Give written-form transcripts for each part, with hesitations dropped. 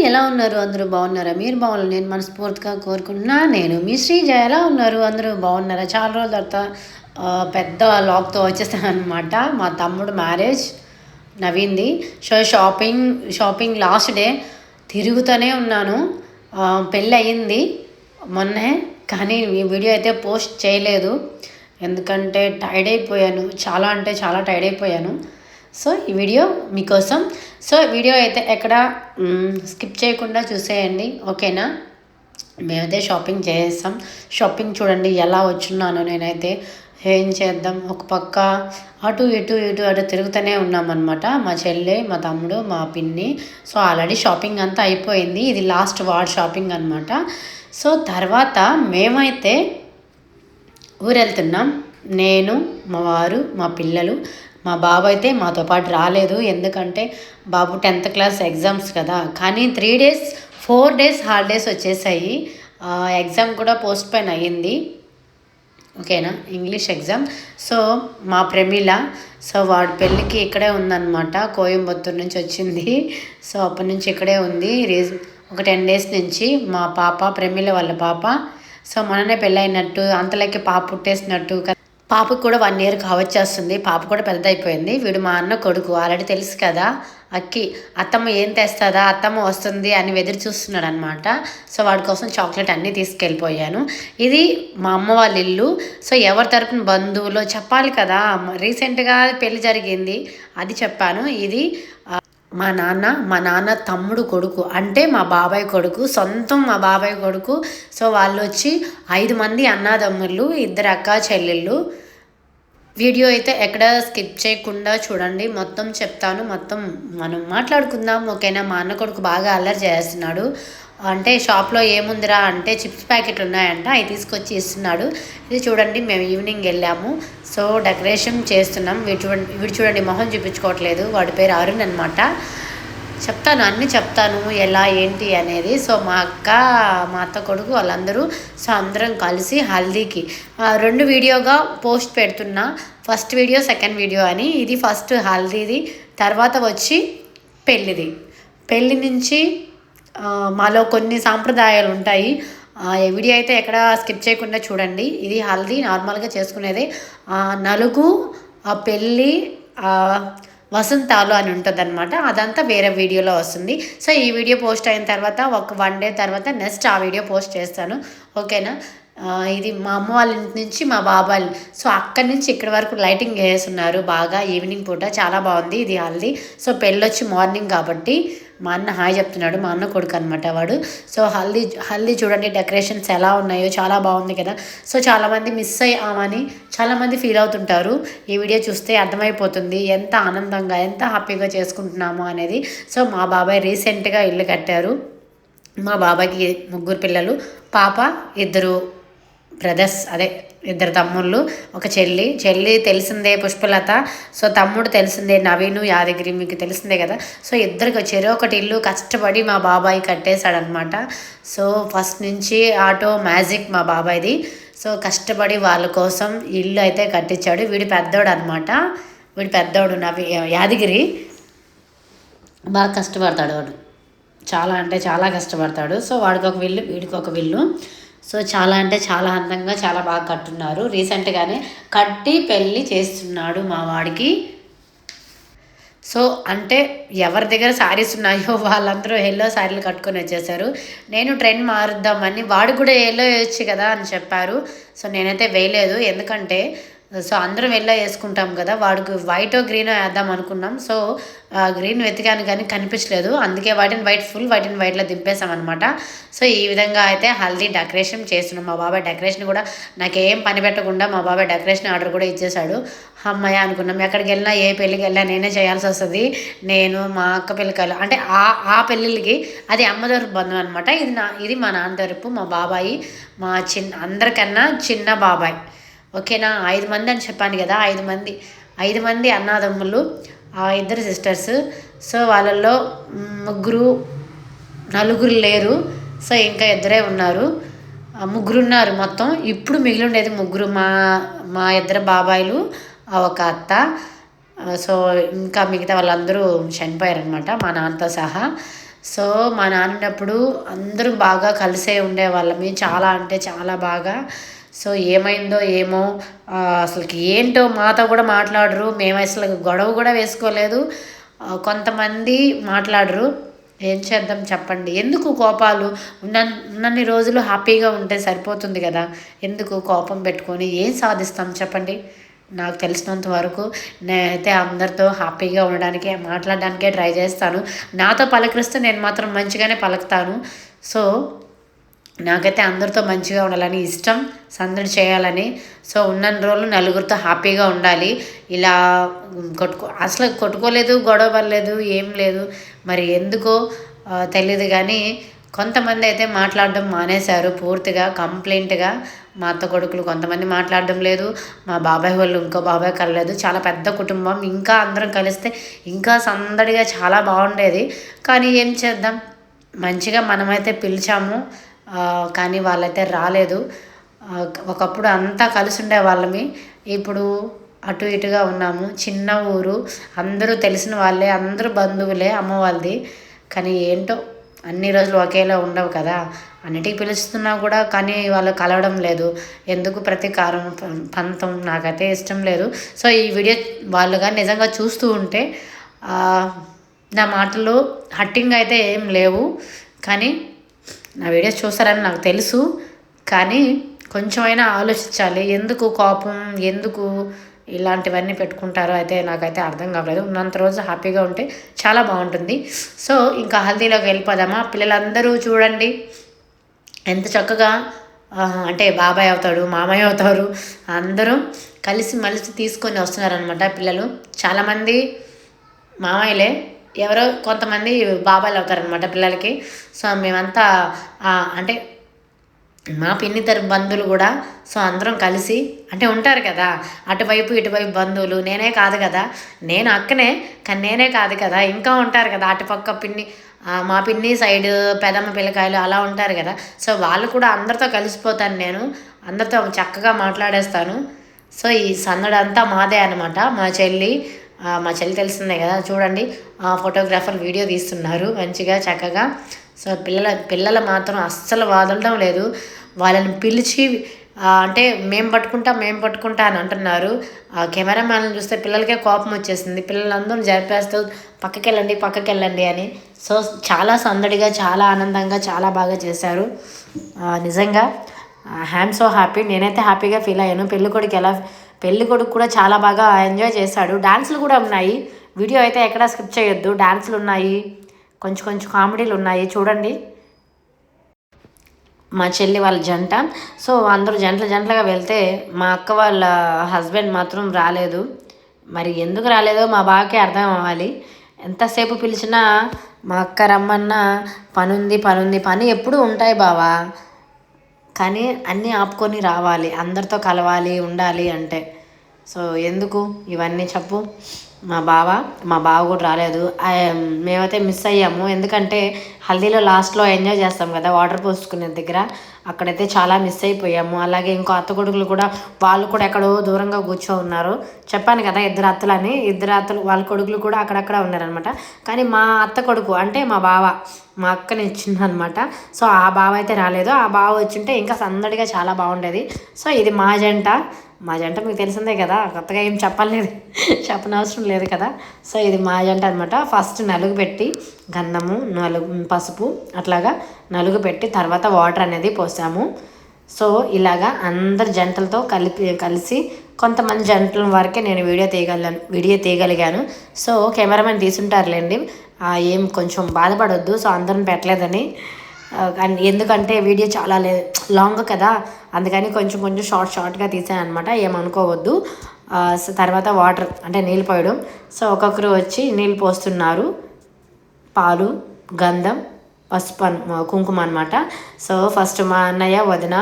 ఎలా ఉన్నారు? అందరూ బాగున్నారా? మీరు బాగున్నారు నేను మనస్ఫూర్తిగా కోరుకుంటున్నా. నేను మీ శ్రీజ. ఎలా ఉన్నారు? అందరూ బాగున్నారా? చాలా రోజుల తర్వాత పెద్ద లాగ్‌తో వచ్చేసాననమాట. మా తమ్ముడు మ్యారేజ్ నవీన్‌ది. సో, షాపింగ్ లాస్ట్ డే తిరుగుతూనే ఉన్నాను. పెళ్ళయింది మొన్నే. కానీ ఈ వీడియో అయితే పోస్ట్ చేయలేదు. ఎందుకంటే టైర్డ్ అయిపోయాను. చాలా అంటే చాలా టైర్డ్ అయిపోయాను. సో ఈ వీడియో మీకోసం. సో వీడియో అయితే ఎక్కడ స్కిప్ చేయకుండా చూసేయండి, ఓకేనా? మేమైతే షాపింగ్ చేసేసాం. షాపింగ్ చూడండి ఎలా వచ్చున్నానో నేనైతే. ఏం చేద్దాం, ఒక పక్క అటు ఇటు తిరుగుతూనే ఉన్నామన్నమాట. మా చెల్లి, మా తమ్ముడు, మా పిన్ని. సో ఆల్రెడీ షాపింగ్ అంతా అయిపోయింది. ఇది లాస్ట్ వార్డ్ షాపింగ్ అనమాట. సో తర్వాత మేమైతే ఊరెళ్తున్నాం. నేను, మా వారు, మా పిల్లలు. మా బాబు అయితే మాతో పాటు రాలేదు. ఎందుకంటే బాబు 10th క్లాస్ ఎగ్జామ్స్ కదా. కానీ 4 డేస్ హాలిడేస్ వచ్చేసాయి. ఎగ్జామ్ కూడా పోస్ట్పోన్ అయ్యింది, ఓకేనా? English exam. సో మా ప్రమీల, సో వాడి పెళ్ళికి ఇక్కడే ఉందన్నమాట. కోయంబత్తూరు నుంచి వచ్చింది. సో అప్పటి నుంచి ఇక్కడే ఉంది. ఒక 10 డేస్ నుంచి. మా పాప, ప్రమీల వాళ్ళ పాప. సో మననే పెళ్ళైనట్టు, అంతలోకి పాప పుట్టేసినట్టు. పాపకు కూడా 1 ఇయర్ కావచ్చేస్తుంది. పాప కూడా పెద్ద అయిపోయింది. వీడు మా అన్న కొడుకు. ఆల్రెడీ తెలుసు కదా, అత్తమ్మ ఏం తెస్తుందా, అత్తమ్మ వస్తుంది అని ఎదురు చూస్తున్నాడు అనమాట. సో వాడి కోసం చాక్లెట్ అన్నీ తీసుకెళ్ళిపోయాను. ఇది మా అమ్మ వాళ్ళ ఇల్లు. సో ఎవరి తరపున బంధువులో చెప్పాలి కదా. రీసెంట్గా పెళ్లి జరిగింది, అది చెప్పాను. ఇది మా నాన్న తమ్ముడు కొడుకు, అంటే మా బాబాయ్ కొడుకు, సొంతం మా బాబాయ్ కొడుకు. సో వాళ్ళు వచ్చి 5 మంది అన్నాదమ్ముళ్ళు, 2 అక్క చెల్లెళ్ళు. వీడియో అయితే ఎక్కడ స్కిప్ చేయకుండా చూడండి, మొత్తం చెప్తాను. మొత్తం మనం మాట్లాడుకుందాం, ఓకేనా? మా అన్న కొడుకు బాగా అల్లరి చేస్తున్నాడు. అంటే షాప్లో ఏముందిరా అంటే చిప్స్ ప్యాకెట్లు ఉన్నాయంట, అవి తీసుకొచ్చి ఇస్తున్నాడు. ఇది చూడండి, మేము ఈవినింగ్ వెళ్ళాము. సో డెకరేషన్ చేస్తున్నాం. వీడు చూడండి మొహం చూపించుకోవట్లేదు. వాడి పేరు అరుణ్ అనమాట. అన్నీ చెప్తాను ఎలా ఏంటి అనేది. సో మా అత్త కొడుకు వాళ్ళందరూ. సో అందరం కలిసి హల్దీకి 2 వీడియోగా పోస్ట్ పెడుతున్నా. ఫస్ట్ వీడియో, సెకండ్ వీడియో అని. ఇది ఫస్ట్ హల్దీది, తర్వాత వచ్చి పెళ్ళి నుంచి మాలో కొన్ని సాంప్రదాయాలు ఉంటాయి. వీడియో అయితే ఎక్కడ స్కిప్ చేయకుండా చూడండి. ఇది హల్దీ నార్మల్గా చేసుకునేది. నలుగు, పెళ్ళి, వసంతాలు అని ఉంటుంది అనమాట. అదంతా వేరే వీడియోలో వస్తుంది. సో ఈ వీడియో పోస్ట్ అయిన తర్వాత ఒక 1 డే తర్వాత నెక్స్ట్ ఆ వీడియో పోస్ట్ చేస్తాను, ఓకేనా? ఇది మా అమ్మ వాళ్ళ ఇంటి నుంచి మా బాబాయ్. సో అక్కడి నుంచి ఇక్కడి వరకు లైటింగ్ వేస్తున్నారు బాగా, ఈవినింగ్ పూట చాలా బాగుంది. ఇది హల్దీ. సో పెళ్ళొచ్చి మార్నింగ్ కాబట్టి మా అన్న హాయ్ చెప్తున్నాడు. మా అన్న కొడుకు అనమాట వాడు. సో హల్దీ చూడండి డెకరేషన్స్ ఎలా ఉన్నాయో, చాలా బాగుంది కదా. సో చాలామంది మిస్ అయ్యామని చాలామంది ఫీల్ అవుతుంటారు. ఈ వీడియో చూస్తే అర్థమైపోతుంది ఎంత ఆనందంగా, ఎంత హ్యాపీగా చేసుకుంటున్నాము అనేది. సో మా బాబాయ్ రీసెంట్గా ఇల్లు కట్టారు. మా బాబాయ్కి 3 పిల్లలు, పాప, 2 బ్రదర్స్, అదే 2 తమ్ముళ్ళు, ఒక చెల్లి తెలిసిందే పుష్పలత. సో తమ్ముడు తెలిసిందే నవీను, యాదగిరి, మీకు తెలిసిందే కదా. సో ఇద్దరికి వచ్చారు. ఒకటి ఇల్లు కష్టపడి మా బాబాయ్ కట్టేశాడనమాట. సో ఫస్ట్ నుంచి ఆటో మ్యాజిక్ మా బాబాయ్ది. సో కష్టపడి వాళ్ళ కోసం ఇల్లు అయితే కట్టించాడు. వీడి పెద్దోడు అనమాట. యాదగిరి బాగా కష్టపడతాడు వాడు, చాలా అంటే చాలా కష్టపడతాడు. సో వాడికి ఒక విల్లు, వీడికి ఒక విల్లు. సో చాలా అంటే చాలా అందంగా, చాలా బాగా కట్టున్నారు. రీసెంట్గానే కట్టి పెళ్ళి చేస్తున్నాడు మా వాడికి. సో అంటే ఎవరి దగ్గర శారీస్ ఉన్నాయో వాళ్ళందరూ ఎల్లో శారీలు కట్టుకొని వచ్చేసారు. నేను ట్రెండ్ మారుద్దామని, వాడు కూడా ఎల్లో వేయచ్చు కదా అని చెప్పారు. సో నేనైతే వేయలేదు, ఎందుకంటే సో అందరం ఎల్లో వేసుకుంటాం కదా. వాడికి వైటో గ్రీనో వేద్దాం అనుకున్నాం. సో గ్రీన్ వెతికాను కానీ కనిపించలేదు. అందుకే ఫుల్ వైట్ అండ్ వైట్లో దింపేసామన్నమాట. సో ఈ విధంగా అయితే హల్దీ డెకరేషన్ చేస్తున్నాం. మా బాబాయ్ డెకరేషన్ కూడా నాకేం పని పెట్టకుండా మా బాబాయ్ డెకరేషన్ ఆర్డర్ కూడా ఇచ్చేశాడు. అమ్మాయి అనుకున్నాం. ఎక్కడికి వెళ్ళినా, ఏ పెళ్ళికి వెళ్ళినా నేనే చేయాల్సి వస్తుంది. నేను మా అక్క పెళ్ళికి అంటే ఆ పెళ్ళిళ్ళకి అది అమ్మ తరపు బంధువు అనమాట. ఇది మా నాన్న తరపు, మా బాబాయి, మా అందరికన్నా చిన్న బాబాయ్, ఓకేనా? 5 మంది అని చెప్పాను కదా. 5 మంది అన్నాదమ్ములు, 2 సిస్టర్స్. సో వాళ్ళల్లో 4 లేరు. సో ఇంకా 2 ఉన్నారు. 3 ఉన్నారు మొత్తం. ఇప్పుడు మిగిలి ఉండేది 3. మా 2 బాబాయిలు, ఒక అత్త. సో ఇంకా మిగతా వాళ్ళందరూ చనిపోయారనమాట మా నాన్నతో సహా. సో మా నాన్నప్పుడు అందరూ బాగా కలిసే ఉండేవాళ్ళమి, చాలా అంటే చాలా బాగా. సో ఏమైందో ఏమో, అసలుకి ఏంటో మాతో కూడా మాట్లాడరు, మేము అసలు గొడవ కూడా వేసుకోలేదు. కొంతమంది మాట్లాడరు. ఏం చేద్దాం చెప్పండి, ఎందుకు కోపాలు? ఉన్నన్ని రోజులు హ్యాపీగా ఉంటే సరిపోతుంది కదా, ఎందుకు కోపం పెట్టుకొని ఏం సాధిస్తాం చెప్పండి? నాకు తెలిసినంత వరకు నేనైతే అందరితో హ్యాపీగా ఉండడానికి, మాట్లాడడానికే ట్రై చేస్తాను. నాతో పలకరిస్తే నేను మాత్రం మంచిగానే పలుకుతాను. సో నాకైతే అందరితో మంచిగా ఉండాలని ఇష్టం, సందడి చేయాలని. సో ఉన్నన్ని రోజులు నలుగురితో హ్యాపీగా ఉండాలి. ఇలా అసలు కొట్టుకోలేదు, గొడవ పడలేదు, ఏం లేదు. మరి ఎందుకో తెలియదు కానీ కొంతమంది అయితే మాట్లాడడం మానేశారు పూర్తిగా, కంప్లైంట్గా. మా అత్త కొడుకులు కొంతమంది మాట్లాడడం లేదు, మా బాబాయ్ వాళ్ళు ఇంకో బాబాయ్ కలలేదు. చాలా పెద్ద కుటుంబం, ఇంకా అందరం కలిస్తే ఇంకా సందడిగా చాలా బాగుండేది. కానీ ఏం చేద్దాం, మంచిగా మనమైతే పిలిచాము, కానీ వాళ్ళైతే రాలేదు. ఒకప్పుడు అంతా కలిసి ఉండే వాళ్ళమి, ఇప్పుడు అటు ఇటుగా ఉన్నాము. చిన్న ఊరు, అందరూ తెలిసిన వాళ్ళే, అందరూ బంధువులే అమ్మ వాళ్ళది. కానీ ఏంటో అన్ని రోజులు ఒకేలా ఉండవు కదా, అన్నిటికీ పిలుస్తున్నా కూడా కానీ వాళ్ళు కలవడం లేదు. ఎందుకు ప్రతీకారం పంతం, నాకైతే ఇష్టం లేదు. సో ఈ వీడియో వాళ్ళుగా నిజంగా చూస్తూ ఉంటే నా మాటలు హట్టింగ్ అయితే ఏం లేవు, కానీ నా వీడియోస్ చూస్తారని నాకు తెలుసు. కానీ కొంచెమైనా ఆలోచించాలి, ఎందుకు కోపం, ఎందుకు ఇలాంటివన్నీ పెట్టుకుంటారో అయితే నాకైతే అర్థం కావలేదు. ఉన్నంత రోజు హ్యాపీగా ఉంటే చాలా బాగుంటుంది. సో ఇంకా హల్దీలోకి వెళ్ళిపోదామా? పిల్లలందరూ చూడండి ఎంత చక్కగా, అంటే బాబాయ్ అవుతాడు, మామయ్య అవుతారు, అందరూ కలిసి మలిసి తీసుకొని వస్తున్నారనమాట. పిల్లలు చాలామంది మామయ్యలే, ఎవరో కొంతమంది బాబాయిలు అవుతారనమాట పిల్లలకి. సో మేమంతా అంటే మా పిన్ని తరపు బంధువులు కూడా, సో అందరం కలిసి అంటే ఉంటారు కదా, అటువైపు ఇటువైపు బంధువులు. నేనే కాదు కదా, నేను అక్కనే, కానీ నేనే కాదు కదా, ఇంకా ఉంటారు కదా అటుపక్క పిన్ని, మా పిన్ని సైడ్ పెదమ్మ పిల్లకాయలు అలా ఉంటారు కదా. సో వాళ్ళు కూడా అందరితో కలిసిపోతాను నేను, అందరితో చక్కగా మాట్లాడేస్తాను. సో ఈ సందడి అంతా మాదే అనమాట. మా చెల్లి తెలిసిందే కదా, చూడండి ఫోటోగ్రాఫర్ వీడియో తీస్తున్నారు మంచిగా చక్కగా. సో పిల్లలు మాత్రం అస్సలు వదలడం లేదు, వాళ్ళని పిలిచి అంటే మేము పట్టుకుంటా అని అంటున్నారు. కెమెరామ్యాన్లు చూస్తే పిల్లలకే కోపం వచ్చేసింది, పిల్లలందరూ జరిపేస్తూ పక్కకెళ్ళండి అని. సో చాలా సందడిగా, చాలా ఆనందంగా, చాలా బాగా చేశారు. నిజంగా ఐయామ్ సో హ్యాపీ. నేనైతే హ్యాపీగా ఫీల్ అయ్యాను. పెళ్ళి కొడుకు కూడా చాలా బాగా ఎంజాయ్ చేశాడు. డాన్సులు కూడా ఉన్నాయి, వీడియో అయితే ఎక్కడా స్కిప్ చేయొద్దు. డాన్సులు ఉన్నాయి, కొంచెం కామెడీలు ఉన్నాయి, చూడండి. మా చెల్లి వాళ్ళ జంట, సో అందరూ జంటలుగా వెళ్తే మా అక్క వాళ్ళ హస్బెండ్ మాత్రం రాలేదు. మరి ఎందుకు రాలేదో మా బావకే అర్థం అవ్వాలి. ఎంతసేపు పిలిచినా మా అక్క రమ్మన్నా పని ఎప్పుడూ ఉంటాయి బావా, కానీ అన్నీ ఆపుకొని రావాలి, అందరితో కలవాలి, ఉండాలి అంటే. సో ఎందుకు ఇవన్నీ చెప్పు? మా బావ కూడా రాలేదు. మేమైతే మిస్ అయ్యాము, ఎందుకంటే హల్దీలో లాస్ట్లో ఎంజాయ్ చేస్తాం కదా వాటర్ పోసుకునే దగ్గర, అక్కడైతే చాలా మిస్ అయిపోయాము. అలాగే ఇంకో అత్త కొడుకులు కూడా, వాళ్ళు కూడా ఎక్కడో దూరంగా కూర్చో ఉన్నారు. చెప్పాను కదా ఇద్దరు అత్తలు వాళ్ళ కొడుకులు కూడా అక్కడక్కడ ఉన్నారనమాట. కానీ మా అత్త కొడుకు అంటే మా అక్కని ఇచ్చిందనమాట. సో ఆ బావ అయితే రాలేదు. ఆ బావ వచ్చింటే ఇంకా సందడిగా చాలా బాగుండేది. సో ఇది మా జంట మీకు తెలిసిందే కదా, కొత్తగా ఏం చెప్పనవసరం లేదు కదా. సో ఇది మా జంట అనమాట. ఫస్ట్ నలుగు పెట్టి గంధము, పసుపు అట్లాగా నలుగు పెట్టి తర్వాత వాటర్ అనేది పోసాము. సో ఇలాగా అందరు జంటలతో కలిసి కొంతమంది జంటల వరకే నేను వీడియో తీయగలిగాను. సో కెమెరామెన్ తీసుంటారులేండి, ఏం కొంచెం బాధపడొద్దు. సో అందరం పెట్టలేదని, ఎందుకంటే వీడియో చాలా లాంగ్ కదా, అందుకని కొంచెం షార్ట్గా తీసాను అనమాట, ఏమనుకోవద్దు. తర్వాత వాటర్ అంటే నీళ్ళు పోయడం. సో ఒక్కొక్కరు వచ్చి నీళ్ళు పోస్తున్నారు, పాలు, గంధం, పసుపు, కుంకుమ అనమాట. సో ఫస్ట్ మా అన్నయ్య వదిన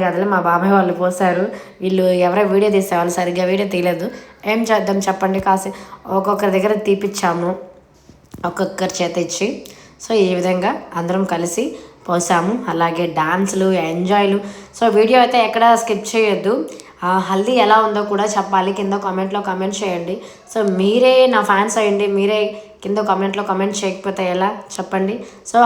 కదలే, మా బాబాయ్ వాళ్ళు పోసారు. వీళ్ళు ఎవరో వీడియో తీసేవాళ్ళు, సరిగ్గా వీడియో తీయలేదు. ఏం చేద్దాం చెప్పండి, ఒక్కొక్కరి దగ్గర తీపిచ్చాము, ఒక్కొక్కరి చేత ఇచ్చి. సో ఈ విధంగా అందరం కలిసి పోసాము. అలాగే డాన్సులు, ఎంజాయ్లు. సో వీడియో అయితే ఎక్కడ స్కిప్ చేయొద్దు. హల్దీ ఎలా ఉందో కూడా చెప్పాలి, కింద కామెంట్లో కామెంట్ చేయండి. సో మీరే నా ఫ్యాన్స్ అయ్యండి, మీరే కింద కామెంట్లో కామెంట్ చేయకపోతే ఎలా చెప్పండి. సో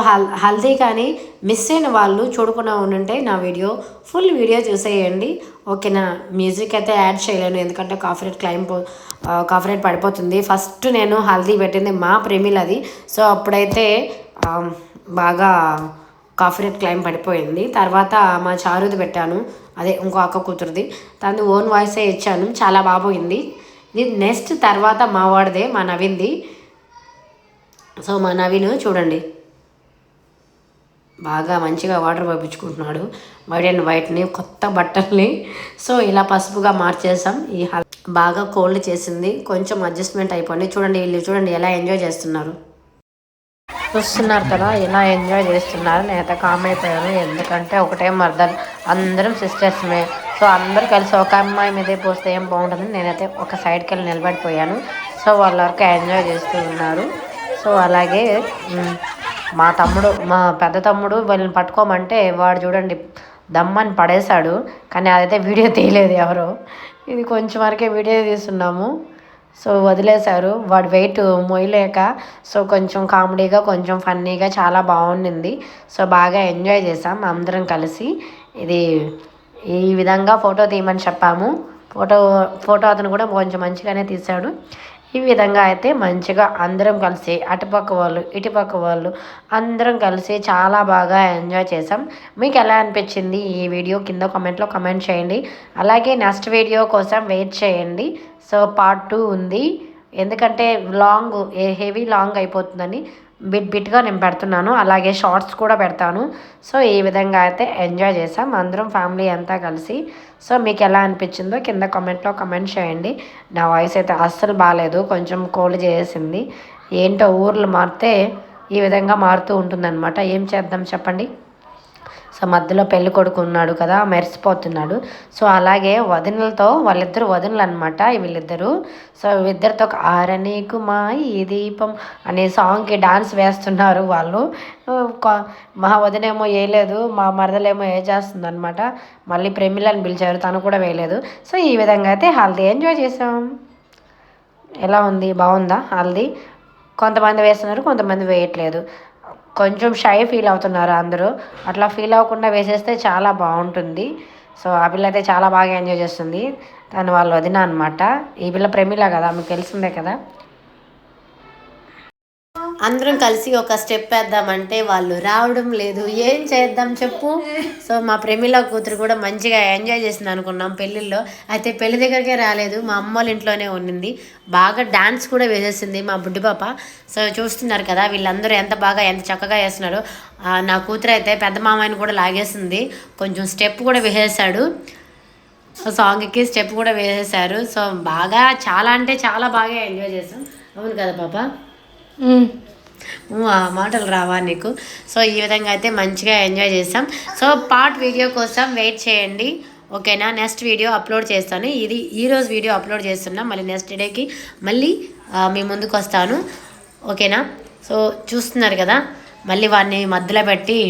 హల్దీ కానీ మిస్ అయిన వాళ్ళు చూడకుండా ఉండుంటే నా వీడియో ఫుల్ వీడియో చూసేయండి. ఓకేనా. మ్యూజిక్ అయితే యాడ్ చేయలేను ఎందుకంటే కాపీరైట్ పడిపోతుంది. ఫస్ట్ నేను హల్దీ పెట్టింది మా ప్రేమిలది. సో అప్పుడైతే బాగా కాపీరైట్ క్లైమ్ పడిపోయింది. తర్వాత మా చారుది పెట్టాను, అదే ఇంకో అక్క కూతురుది, తను ఓన్ వాయిసే ఇచ్చాను, చాలా బాగుంది. ఇది నెక్స్ట్ తర్వాత మా వాడిదే, మా నవీన్ది. సో మా నవీన్ చూడండి బాగా మంచిగా వాటర్ పంపించుకుంటున్నాడు వైట్ అండ్ వైట్ని, కొత్త బట్టల్ని. సో ఇలా పసుపుగా మార్చేసాం. బాగా కోల్డ్ చేసింది, కొంచెం అడ్జస్ట్మెంట్ అయిపోయింది. చూడండి వీళ్ళు చూడండి ఎలా ఎంజాయ్ చేస్తున్నారు. చూస్తున్నారు కదా ఎలా ఎంజాయ్ చేస్తున్నారు. నేనైతే కామ్ అయిపోయాను ఎందుకంటే ఒకటే మర్దలు, అందరం సిస్టర్స్మే. సో అందరూ కలిసి ఒక అమ్మాయి మీదే పోస్తే ఏం బాగుంటుంది. నేనైతే ఒక సైడ్కి వెళ్ళి నిలబడిపోయాను. సో వాళ్ళ వరకు ఎంజాయ్ చేస్తూ ఉన్నారు. సో అలాగే మా పెద్ద తమ్ముడు వీళ్ళని పట్టుకోమంటే వాడు చూడండి దమ్మని పడేశాడు. కానీ అదైతే వీడియో తీయలేదు ఎవరో. ఇది కొంచెం వరకే వీడియో తీస్తున్నాము. సో వదిలేశారు వాడు వెయిట్ మోయలేక. సో కొంచెం కామెడీగా కొంచెం ఫన్నీగా చాలా బాగుండింది. సో బాగా ఎంజాయ్ చేసాం అందరం కలిసి. ఇది ఈ విధంగా ఫోటో తీయమని చెప్పాము. ఫోటో అతను కూడా కొంచెం మంచిగానే తీశాడు. ఈ విధంగా అయితే మంచిగా అందరం కలిసి అటుపక్క వాళ్ళు ఇటుపక్క వాళ్ళు అందరం కలిసి చాలా బాగా ఎంజాయ్ చేసాం. మీకు ఎలా అనిపించింది ఈ వీడియో కింద కామెంట్లో కామెంట్ చేయండి. అలాగే నెక్స్ట్ వీడియో కోసం వెయిట్ చేయండి. సో పార్ట్ 2 ఉంది ఎందుకంటే హెవీ లాంగ్ అయిపోతుందని బిట్గా నేను పెడుతున్నాను. అలాగే షార్ట్స్ కూడా పెడతాను. సో ఈ విధంగా అయితే ఎంజాయ్ చేసాం అందరం ఫ్యామిలీ అంతా కలిసి. సో మీకు ఎలా అనిపించిందో కింద కామెంట్లో కామెంట్ చేయండి. నా వాయిస్ అయితే అస్సలు బాగాలేదు, కొంచెం కోల్డ్ చేసింది. ఏంటో ఊర్లు మారితే ఈ విధంగా మారుతూ ఉంటుందన్నమాట. ఏం చేద్దాం చెప్పండి. సో మధ్యలో పెళ్ళి కొడుకు ఉన్నాడు కదా, మెరిసిపోతున్నాడు. సో అలాగే వదినలతో, వాళ్ళిద్దరు వదినలు అనమాట వీళ్ళిద్దరు. సో ఇద్దరితో ఆరనీకు మా ఈ దీపం అనే సాంగ్కి డాన్స్ వేస్తున్నారు వాళ్ళు. మా వదినేమో వేయలేదు, మా మరదలేమో చేస్తుంది అనమాట. మళ్ళీ ప్రేమిలని పిలిచారు, తను కూడా వేయలేదు. సో ఈ విధంగా అయితే హల్దీ ఎంజాయ్ చేసాం. ఎలా ఉంది, బాగుందా హల్దీ? కొంతమంది వేస్తున్నారు, కొంతమంది వేయట్లేదు. కొంచెం షై ఫీల్ అవుతున్నారు అందరూ. అట్లా ఫీల్ అవ్వకుండా వేసేస్తే చాలా బాగుంటుంది. సో ఆ పిల్ల అయితే చాలా బాగా ఎంజాయ్ చేస్తుంది. తను వాళ్ళ వదిన అనమాట. ఈ పిల్ల ప్రేమిలా కదా, మీకు తెలిసిందే కదా. అందరం కలిసి ఒక స్టెప్ వేద్దామంటే వాళ్ళు రావడం లేదు. ఏం చేద్దాం చెప్పు. సో మా ప్రేమిల కూతురు కూడా మంచిగా ఎంజాయ్ చేసింది అనుకున్నాం పెళ్ళిళ్ళలో. అయితే పెళ్లి దగ్గరికే రాలేదు, మా అమ్మ వాళ్ళ ఇంట్లోనే ఉండింది. బాగా డాన్స్ కూడా వేసేసింది మా బుడ్డి పాప. సో చూస్తున్నారు కదా వీళ్ళందరూ ఎంత చక్కగా వేస్తున్నారో. నా కూతురు అయితే పెద్ద మామయ్యని కూడా లాగేసింది, కొంచెం స్టెప్ కూడా వేసేసాడు. సాంగ్కి స్టెప్ కూడా వేసేసారు. సో బాగా చాలా అంటే చాలా బాగా ఎంజాయ్ చేసాం. అవును కదా పాప? ఆ మాటలు రావా నీకు? సో ఈ విధంగా అయితే మంచిగా ఎంజాయ్ చేసాం. సో పార్ట్ వీడియో కోసం వెయిట్ చేయండి. ఓకేనా. నెక్స్ట్ వీడియో అప్లోడ్ చేస్తాను. ఇది ఈరోజు వీడియో అప్లోడ్ చేస్తున్నా, మళ్ళీ నెక్స్ట్ డేకి మళ్ళీ మీ ముందుకు వస్తాను. ఓకేనా. సో చూస్తున్నారు కదా మళ్ళీ వాడిని మధ్యలో పెట్టి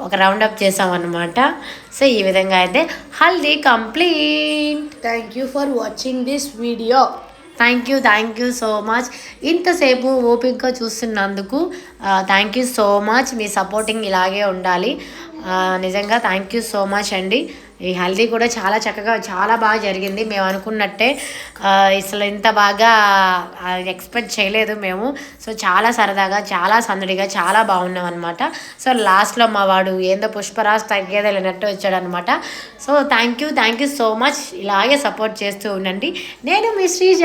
ఒక రౌండప్ చేసామన్నమాట. సో ఈ విధంగా అయితే haldi complete. Thank you for watching this video. Thank you so much. ఇంతసేపు ఓపికగా చూస్తున్నందుకు థ్యాంక్ యూ సో మచ్. మీ సపోర్టింగ్ ఇలాగే ఉండాలి. నిజంగా థ్యాంక్ యూ సో మచ్ అండి. ఈ హల్దీ కూడా చాలా చక్కగా చాలా బాగా జరిగింది. మేము అనుకున్నట్టే అసలు ఇంత బాగా ఎక్స్పెక్ట్ చేయలేదు మేము. సో చాలా సరదాగా చాలా సందడిగా చాలా బాగున్నాం అనమాట. సో లాస్ట్లో మా వాడు ఏందో పుష్పరాజ్ తగ్గేదే లేనట్టు వచ్చాడనమాట. So thank you so much. ఇలాగే సపోర్ట్ చేస్తూ ఉండండి. నేను మీ శ్రీజ.